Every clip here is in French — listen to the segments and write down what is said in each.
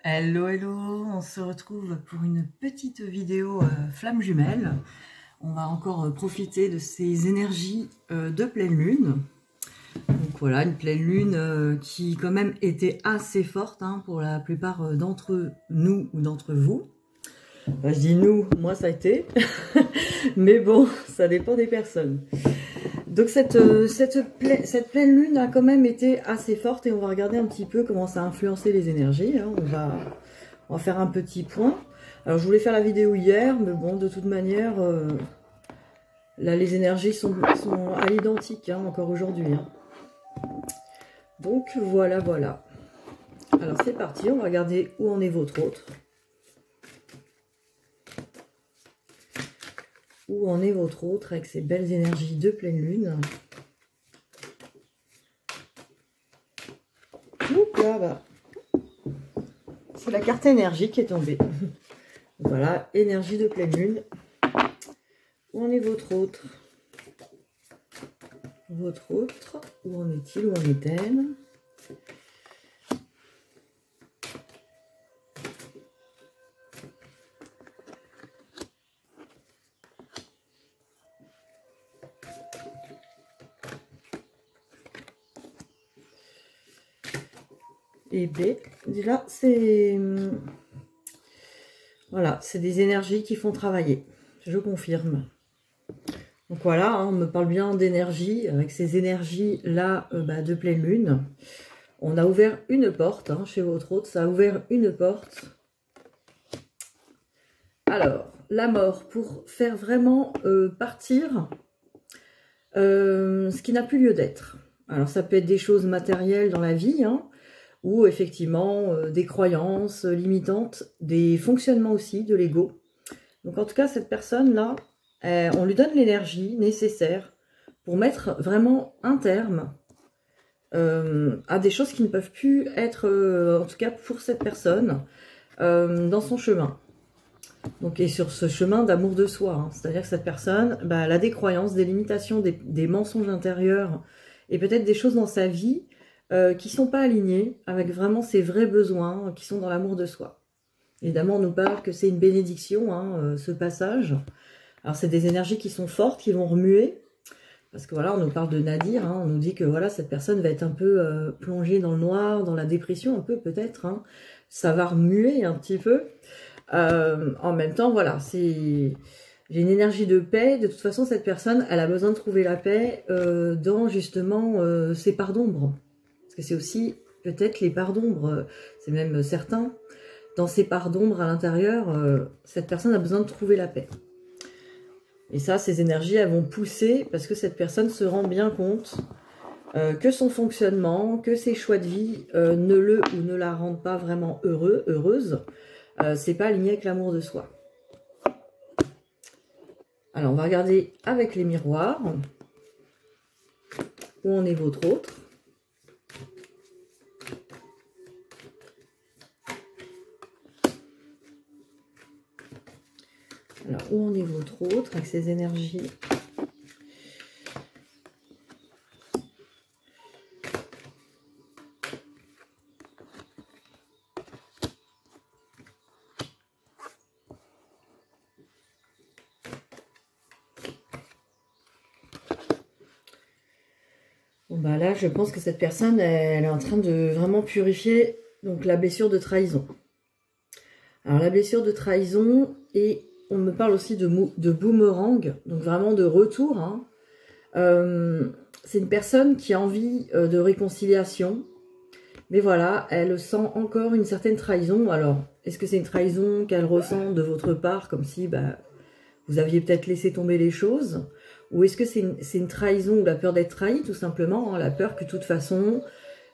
Hello, hello, on se retrouve pour une petite vidéo flamme jumelle. On va encore profiter de ces énergies de pleine lune. Donc voilà, une pleine lune qui quand même était assez forte pour la plupart d'entre nous ou d'entre vous. Enfin, je dis nous, moi ça a été, mais bon, ça dépend des personnes. Donc cette pleine lune a quand même été assez forte et on va regarder un petit peu comment ça a influencé les énergies. On va faire un petit point. Alors je voulais faire la vidéo hier, mais bon, de toute manière, là les énergies sont à l'identique encore aujourd'hui. Donc voilà, voilà. Alors c'est parti, on va regarder où en est votre autre. Où en est votre autre avec ces belles énergies de pleine lune. Oups, là, bah. C'est la carte énergie qui est tombée. Voilà, énergie de pleine lune. Où en est votre autre? Votre autre, où en est-il? Où en est-elle? Et B, là, c'est... Voilà, c'est des énergies qui font travailler. Je confirme. Donc voilà, on me parle bien d'énergie, avec ces énergies-là de pleine lune. On a ouvert une porte, chez votre hôte, ça a ouvert une porte. Alors, la mort, pour faire vraiment partir ce qui n'a plus lieu d'être. Alors ça peut être des choses matérielles dans la vie, ou effectivement des croyances limitantes, des fonctionnements aussi de l'ego. Donc en tout cas, cette personne-là, on lui donne l'énergie nécessaire pour mettre vraiment un terme à des choses qui ne peuvent plus être, en tout cas pour cette personne, dans son chemin. Donc, et sur ce chemin d'amour de soi, c'est-à-dire que cette personne, elle a des croyances, des limitations, des mensonges intérieurs, et peut-être des choses dans sa vie qui ne sont pas alignées avec vraiment ses vrais besoins, qui sont dans l'amour de soi. Évidemment, on nous parle que c'est une bénédiction, ce passage. Alors, c'est des énergies qui sont fortes, qui vont remuer. Parce que voilà, on nous parle de Nadir, on nous dit que voilà, cette personne va être un peu plongée dans le noir, dans la dépression, un peu peut-être. Ça va remuer un petit peu. En même temps, voilà, j'ai une énergie de paix. De toute façon, cette personne, elle a besoin de trouver la paix dans justement ses parts d'ombre. Parce que c'est aussi peut-être les parts d'ombre, c'est même certain. Dans ses parts d'ombre à l'intérieur, cette personne a besoin de trouver la paix. Et ça, ces énergies, elles vont pousser parce que cette personne se rend bien compte que son fonctionnement, que ses choix de vie ne le ou ne la rendent pas vraiment heureuse. C'est pas aligné avec l'amour de soi. Alors, on va regarder avec les miroirs où en est votre autre. Alors, où en est votre autre avec ces énergies? Bon, là, je pense que cette personne, elle est en train de vraiment purifier donc la blessure de trahison. Alors, la blessure de trahison, et on me parle aussi de boomerang, donc vraiment de retour. C'est une personne qui a envie de réconciliation, mais voilà, elle sent encore une certaine trahison. Alors, est-ce que c'est une trahison qu'elle ressent de votre part, comme si vous aviez peut-être laissé tomber les choses? Ou est-ce que c'est une trahison ou la peur d'être trahi, tout simplement, la peur que de toute façon...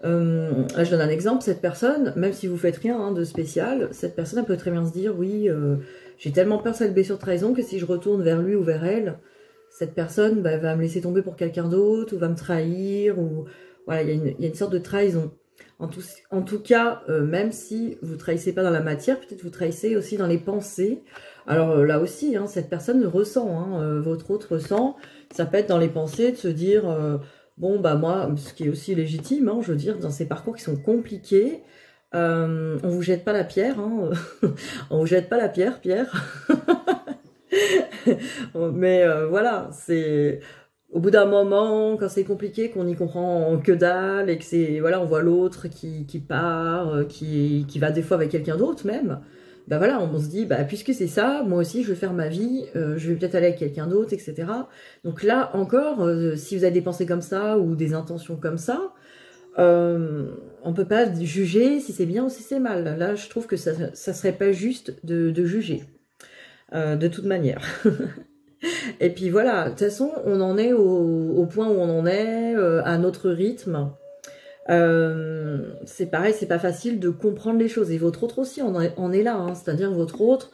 là, je donne un exemple, cette personne, même si vous faites rien de spécial, cette personne elle peut très bien se dire, oui, j'ai tellement peur de cette blessure de trahison que si je retourne vers lui ou vers elle, cette personne va me laisser tomber pour quelqu'un d'autre, ou va me trahir, ou voilà, il y a une sorte de trahison. En tout cas, même si vous ne trahissez pas dans la matière, peut-être vous trahissez aussi dans les pensées. Alors là aussi, cette personne ressent, votre autre ressent, ça peut être dans les pensées de se dire... bon, moi, ce qui est aussi légitime, je veux dire, dans ces parcours qui sont compliqués, On vous jette pas la pierre, hein. On vous jette pas la pierre, Pierre. Mais voilà, c'est au bout d'un moment, quand c'est compliqué, qu'on n'y comprend que dalle, et que c'est, voilà, on voit l'autre qui part, qui va des fois avec quelqu'un d'autre même, bah voilà, on se dit, bah puisque c'est ça, moi aussi je vais faire ma vie, je vais peut-être aller avec quelqu'un d'autre, etc. Donc là encore, si vous avez des pensées comme ça, ou des intentions comme ça, on peut pas juger si c'est bien ou si c'est mal. Là, je trouve que ça serait pas juste de juger, de toute manière. Et puis voilà, de toute façon, on en est au point où on en est, à notre rythme. C'est pareil, c'est pas facile de comprendre les choses. Et votre autre aussi en est là, hein. C'est-à-dire votre autre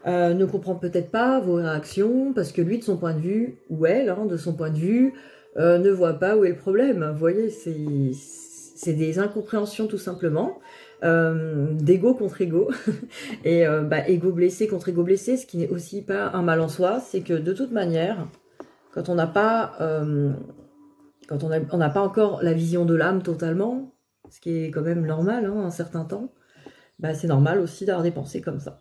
ne comprend peut-être pas vos réactions, parce que lui, de son point de vue, ou elle, hein, de son point de vue, ne voit pas où est le problème. Vous voyez, c'est des incompréhensions tout simplement. D'ego contre ego. Et ego blessé contre ego blessé, ce qui n'est aussi pas un mal en soi, c'est que de toute manière, quand on n'a pas quand on n'a pas encore la vision de l'âme totalement, ce qui est quand même normal, hein, un certain temps, bah, c'est normal aussi d'avoir des pensées comme ça.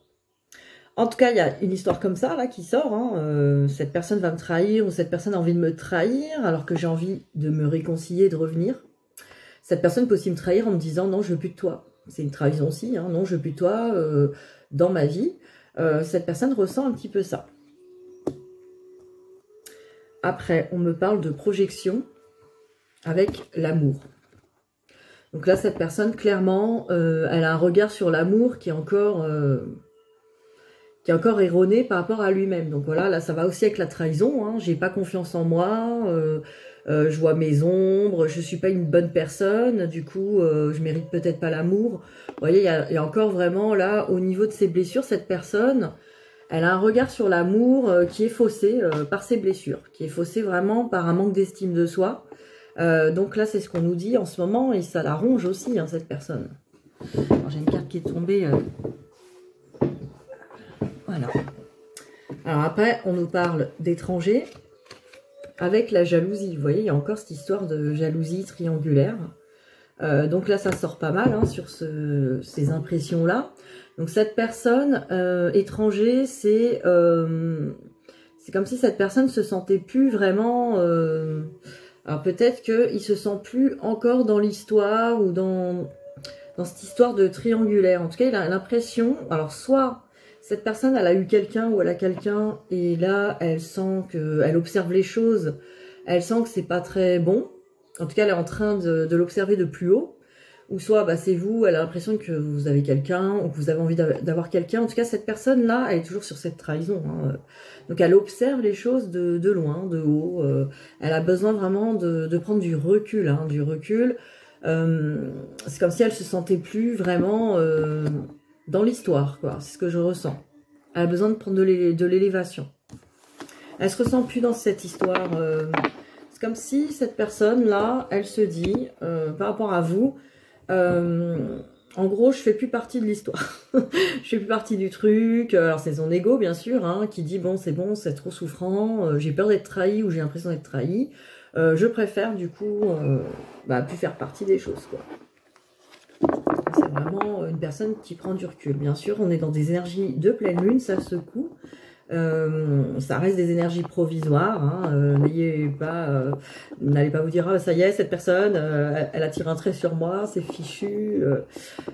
En tout cas, il y a une histoire comme ça là qui sort, hein, cette personne va me trahir, ou cette personne a envie de me trahir alors que j'ai envie de me réconcilier, de revenir. Cette personne peut aussi me trahir en me disant non, je veux plus de toi. C'est une trahison aussi, hein, non, je veux plus de toi dans ma vie. Cette personne ressent un petit peu ça. Après, on me parle de projection avec l'amour. Donc là, cette personne, clairement, elle a un regard sur l'amour qui est encore erroné par rapport à lui-même. Donc voilà, là, ça va aussi avec la trahison. Hein. J'ai pas confiance en moi. Je vois mes ombres, je suis pas une bonne personne, du coup je mérite peut-être pas l'amour. Vous voyez, il y a encore vraiment là, au niveau de ses blessures, cette personne, elle a un regard sur l'amour qui est faussé par ses blessures, qui est faussé vraiment par un manque d'estime de soi. Donc là, c'est ce qu'on nous dit en ce moment, et ça la ronge aussi, hein, cette personne. J'ai une carte qui est tombée. Voilà. Alors après, on nous parle d'étrangers. Avec la jalousie, vous voyez, il y a encore cette histoire de jalousie triangulaire. Donc là, ça sort pas mal hein, sur ces impressions-là. Donc cette personne étranger, c'est comme si cette personne se sentait plus vraiment... alors peut-être qu'il se sent plus encore dans l'histoire ou dans cette histoire de triangulaire. En tout cas, il a l'impression... Alors soit... Cette personne, elle a eu quelqu'un ou elle a quelqu'un et là, elle sent qu'elle observe les choses, elle sent que c'est pas très bon. En tout cas, elle est en train de l'observer de plus haut. Ou soit, bah, c'est vous, elle a l'impression que vous avez quelqu'un ou que vous avez envie d'avoir quelqu'un. En tout cas, cette personne-là, elle est toujours sur cette trahison. Hein. Donc, elle observe les choses de loin, de haut. Elle a besoin vraiment de prendre du recul. Hein, du recul. C'est comme si elle se sentait plus vraiment... dans l'histoire, quoi. C'est ce que je ressens. Elle a besoin de prendre de l'élévation. Elle se ressent plus dans cette histoire. C'est comme si cette personne-là, elle se dit, par rapport à vous, en gros, je fais plus partie de l'histoire. Je fais plus partie du truc. Alors, c'est son ego, bien sûr, hein, qui dit, bon, c'est trop souffrant, j'ai peur d'être trahi ou j'ai l'impression d'être trahi. Je préfère, du coup, plus faire partie des choses, quoi. C'est vraiment une personne qui prend du recul. Bien sûr, on est dans des énergies de pleine lune, ça secoue. Ça reste des énergies provisoires. Hein. N'allez pas vous dire ah, ça y est, cette personne, elle a tiré un trait sur moi, c'est fichu.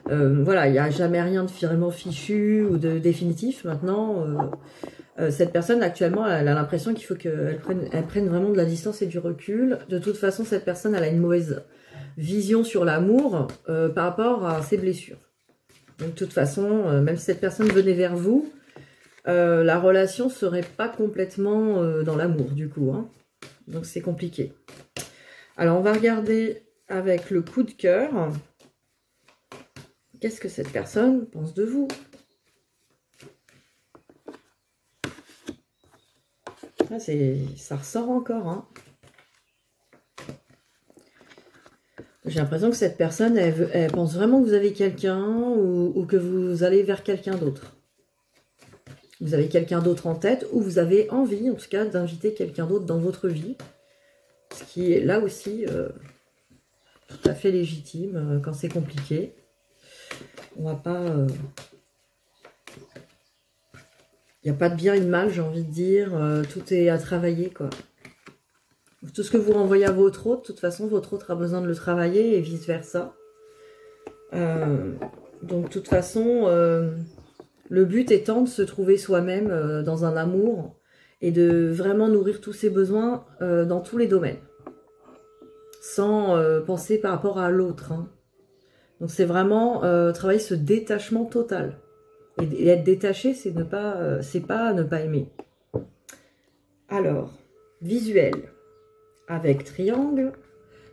Voilà, il n'y a jamais rien de vraiment fichu ou de définitif. Maintenant, cette personne actuellement, elle a l'impression qu'il faut qu'elle prenne vraiment de la distance et du recul. De toute façon, cette personne, elle a une mauvaise vision sur l'amour par rapport à ses blessures. Donc de toute façon, même si cette personne venait vers vous, la relation serait pas complètement dans l'amour du coup. Hein. Donc c'est compliqué. Alors on va regarder avec le coup de cœur. Qu'est-ce que cette personne pense de vous? Ah, ça ressort encore. Hein. J'ai l'impression que cette personne, elle pense vraiment que vous avez quelqu'un ou que vous allez vers quelqu'un d'autre. Vous avez quelqu'un d'autre en tête ou vous avez envie, en tout cas, d'inviter quelqu'un d'autre dans votre vie. Ce qui est là aussi tout à fait légitime quand c'est compliqué. On va pas... Il n'y a pas de bien et de mal, j'ai envie de dire. Tout est à travailler, quoi. Tout ce que vous renvoyez à votre autre, de toute façon, votre autre a besoin de le travailler et vice-versa. Donc, de toute façon, le but étant de se trouver soi-même dans un amour et de vraiment nourrir tous ses besoins dans tous les domaines. Sans penser par rapport à l'autre. Hein. Donc, c'est vraiment travailler ce détachement total. Et être détaché, c'est pas ne pas aimer. Alors, visuel. Avec triangle.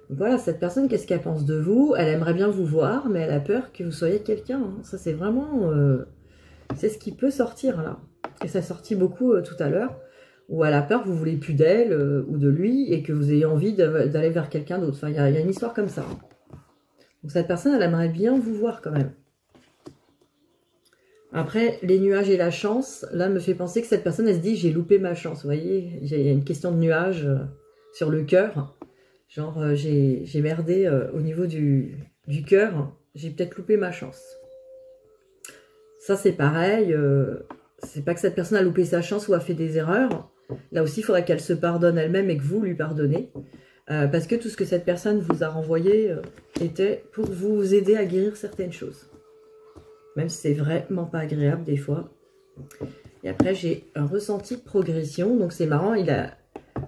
Voilà, cette personne, qu'est-ce qu'elle pense de vous? Elle aimerait bien vous voir, mais elle a peur que vous soyez quelqu'un. Hein. Ça, c'est vraiment... c'est ce qui peut sortir, là. Et ça sortit beaucoup tout à l'heure. Où elle a peur que vous ne voulez plus d'elle ou de lui, et que vous ayez envie d'aller vers quelqu'un d'autre. Enfin, il y a une histoire comme ça. Donc, cette personne, elle aimerait bien vous voir, quand même. Après, les nuages et la chance, là, me fait penser que cette personne, elle se dit, j'ai loupé ma chance. Vous voyez, il y a une question de nuages sur le cœur. Genre, j'ai merdé au niveau du cœur. J'ai peut-être loupé ma chance. Ça, c'est pareil. C'est pas que cette personne a loupé sa chance ou a fait des erreurs. Là aussi, il faudrait qu'elle se pardonne elle-même et que vous lui pardonnez. Parce que tout ce que cette personne vous a renvoyé était pour vous aider à guérir certaines choses. Même si c'est vraiment pas agréable des fois. Et après, j'ai un ressenti de progression. Donc, c'est marrant,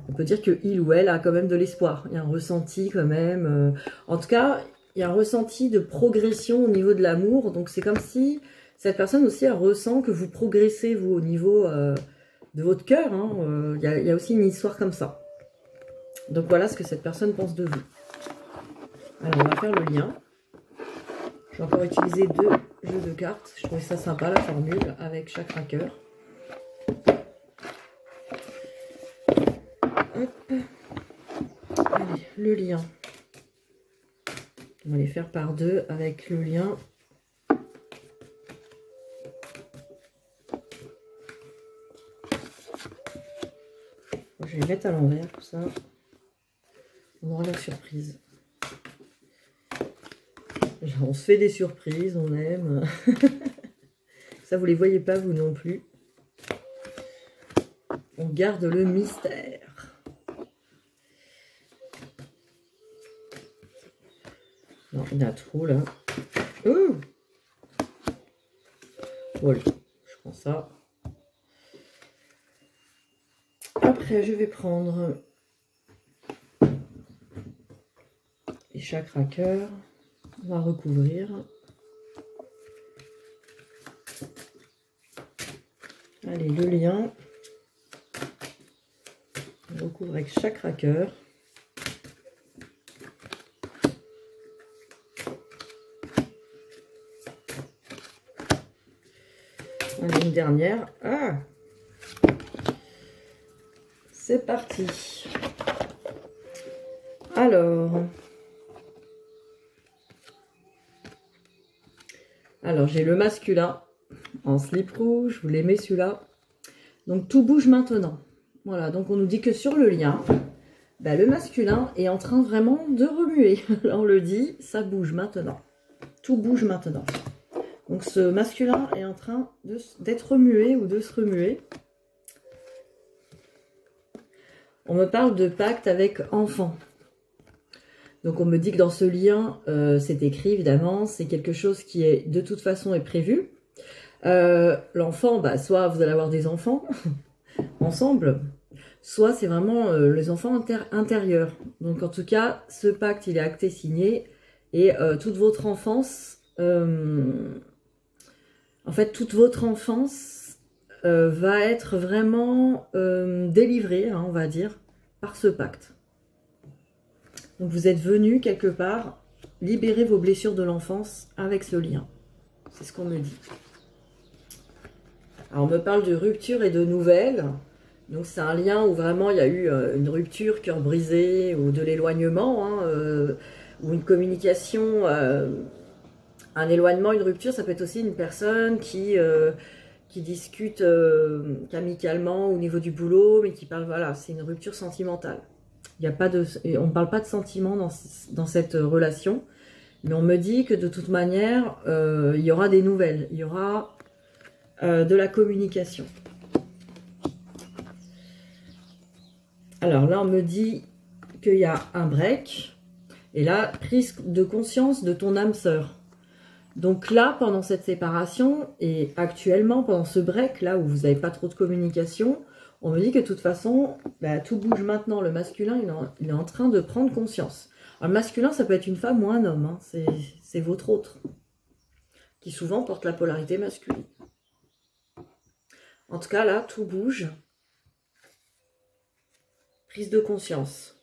on peut dire qu'il ou elle a quand même de l'espoir. Il y a un ressenti quand même. En tout cas, il y a un ressenti de progression au niveau de l'amour. Donc, c'est comme si cette personne aussi, elle ressent que vous progressez, vous, au niveau de votre cœur. Hein. Il y a aussi une histoire comme ça. Donc, voilà ce que cette personne pense de vous. Alors, on va faire le lien. Je vais encore utiliser 2 jeux de cartes. Je trouvais ça sympa, la formule, avec chaque cœur. Hop. Allez, le lien. On va les faire par 2 avec le lien. Je vais les mettre à l'envers, pour ça. On aura la surprise. On se fait des surprises, on aime. Ça, vous ne les voyez pas, vous non plus. On garde le mystère. Non, il y en a trop, là. Oh, voilà, je prends ça. Après, je vais prendre les chakras cœur. On va recouvrir. Allez, le lien. On recouvre avec chakra cœur. Allez, une dernière. Ah! C'est parti. Alors j'ai le masculin en slip rouge, vous l'aimez celui-là. Donc tout bouge maintenant. Voilà, donc on nous dit que sur le lien, bah, le masculin est en train vraiment de remuer. Là on le dit, ça bouge maintenant. Tout bouge maintenant. Donc ce masculin est en train d'être remué ou de se remuer. On me parle de pacte avec enfant. Donc on me dit que dans ce lien, c'est écrit évidemment, c'est quelque chose qui est de toute façon est prévu. L'enfant, bah, soit vous allez avoir des enfants ensemble, soit c'est vraiment les enfants intérieurs. Donc en tout cas, ce pacte il est acté, signé, et toute votre enfance, en fait toute votre enfance va être vraiment délivrée, hein, on va dire, par ce pacte. Donc vous êtes venu quelque part libérer vos blessures de l'enfance avec ce lien. C'est ce qu'on me dit. Alors on me parle de rupture et de nouvelles. Donc c'est un lien où vraiment il y a eu une rupture, cœur brisé, ou de l'éloignement, hein, ou une communication, un éloignement, une rupture. Ça peut être aussi une personne qui discute amicalement au niveau du boulot, mais qui parle, voilà, c'est une rupture sentimentale. Il y a pas de, on ne parle pas de sentiments dans cette relation, Mais on me dit que de toute manière, il y aura des nouvelles. Il y aura de la communication. Alors là, on me dit qu'il y a un break. Et là, prise de conscience de ton âme sœur. Donc là, pendant cette séparation, et actuellement, pendant ce break, là où vous n'avez pas trop de communication, on me dit que de toute façon, bah, tout bouge maintenant. Le masculin, il est en train de prendre conscience. Alors, le masculin, ça peut être une femme ou un homme. Hein. C'est votre autre. Qui souvent porte la polarité masculine. En tout cas, là, tout bouge. Prise de conscience.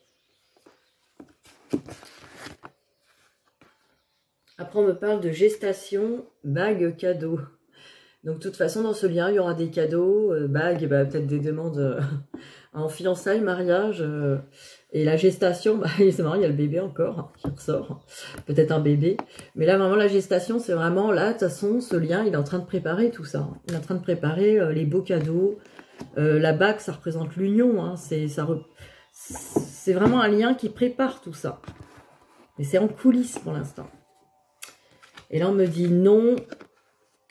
Après, on me parle de gestation, bague, cadeau. Donc, de toute façon, dans ce lien, il y aura des cadeaux, bagues, bah, peut-être des demandes en fiançailles, mariage. Et la gestation, bah, c'est marrant, il y a le bébé encore hein, qui ressort. Peut-être un bébé. Mais là, vraiment, la gestation, c'est vraiment, là, de toute façon, ce lien, il est en train de préparer tout ça. Il est en train de préparer les beaux cadeaux. La bague, ça représente l'union. Hein, c'est vraiment un lien qui prépare tout ça. Mais c'est en coulisses pour l'instant. Et là, on me dit non,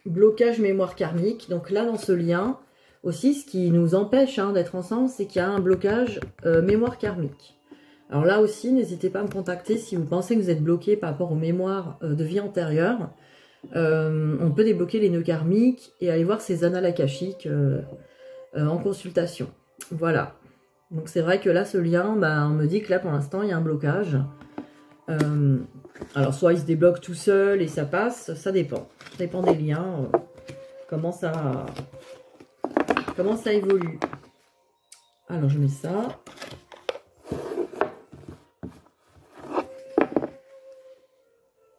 blocage mémoire karmique. Donc là, dans ce lien, aussi, ce qui nous empêche hein, d'être ensemble, c'est qu'il y a un blocage mémoire karmique. Alors là aussi, n'hésitez pas à me contacter si vous pensez que vous êtes bloqué par rapport aux mémoires de vie antérieure. On peut débloquer les nœuds karmiques et aller voir ces annales akashiques en consultation. Voilà. Donc c'est vrai que là, ce lien, bah, on me dit que là, pour l'instant, il y a un blocage. Alors, soit il se débloque tout seul et ça passe, ça dépend. Ça dépend des liens, comment ça évolue. Alors, je mets ça.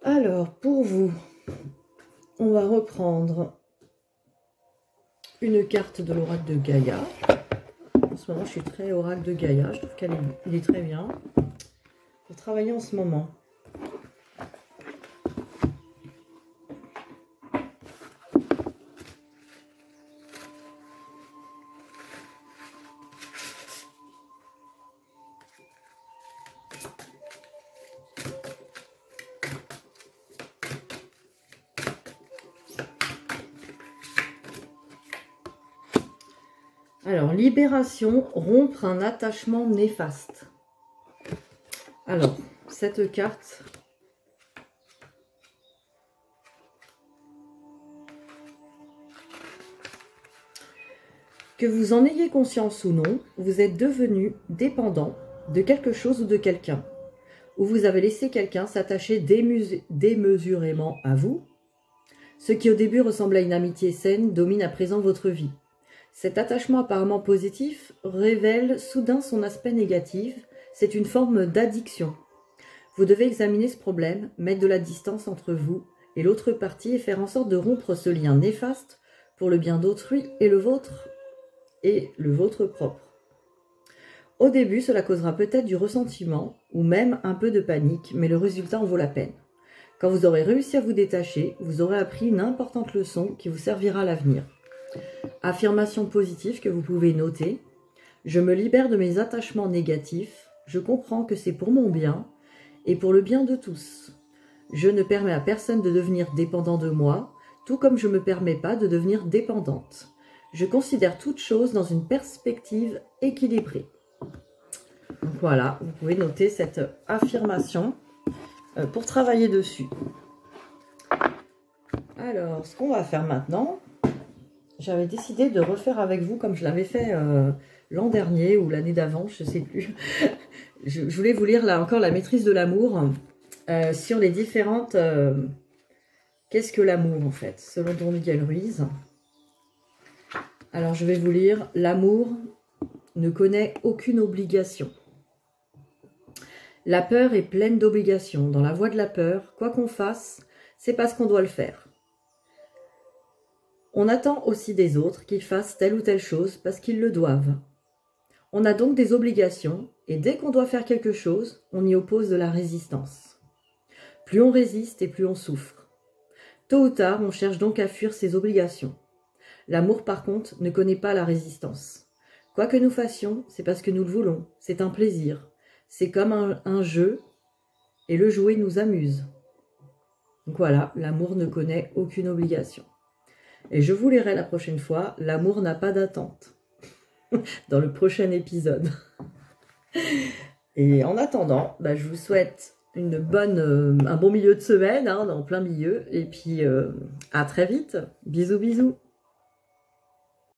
Alors, pour vous, on va reprendre une carte de l'oracle de Gaïa. En ce moment, je suis très oracle de Gaïa. Je trouve qu'il est très bien pour travailler en ce moment. Alors, libération, rompre un attachement néfaste. Alors, cette carte, que vous en ayez conscience ou non, vous êtes devenu dépendant de quelque chose ou de quelqu'un, ou vous avez laissé quelqu'un s'attacher démesurément à vous. Ce qui au début ressemblait à une amitié saine domine à présent votre vie. Cet attachement apparemment positif révèle soudain son aspect négatif. C'est une forme d'addiction. Vous devez examiner ce problème, mettre de la distance entre vous et l'autre partie et faire en sorte de rompre ce lien néfaste pour le bien d'autrui et le vôtre propre. Au début, cela causera peut-être du ressentiment ou même un peu de panique, mais le résultat en vaut la peine. Quand vous aurez réussi à vous détacher, vous aurez appris une importante leçon qui vous servira à l'avenir. Affirmation positive que vous pouvez noter. Je me libère de mes attachements négatifs. Je comprends que c'est pour mon bien et pour le bien de tous. Je ne permets à personne de devenir dépendant de moi, tout comme je ne me permets pas de devenir dépendante. Je considère toute chose dans une perspective équilibrée. Donc voilà, vous pouvez noter cette affirmation pour travailler dessus. Alors, ce qu'on va faire maintenant, j'avais décidé de refaire avec vous comme je l'avais fait l'an dernier ou l'année d'avant, je ne sais plus. Je voulais vous lire là encore la maîtrise de l'amour sur les différentes... Qu'est-ce que l'amour en fait, selon Don Miguel Ruiz. Alors je vais vous lire, l'amour ne connaît aucune obligation. La peur est pleine d'obligations. Dans la voie de la peur, quoi qu'on fasse, c'est parce qu'on doit le faire. On attend aussi des autres qu'ils fassent telle ou telle chose parce qu'ils le doivent. On a donc des obligations et dès qu'on doit faire quelque chose, on y oppose de la résistance. Plus on résiste et plus on souffre. Tôt ou tard, on cherche donc à fuir ses obligations. L'amour, par contre, ne connaît pas la résistance. Quoi que nous fassions, c'est parce que nous le voulons. C'est un plaisir. C'est comme un jeu et le jouer nous amuse. Donc voilà, l'amour ne connaît aucune obligation. Et je vous lirai la prochaine fois, l'amour n'a pas d'attente, dans le prochain épisode. Et en attendant, je vous souhaite un bon milieu de semaine, dans plein milieu, et puis à très vite. Bisous, bisous.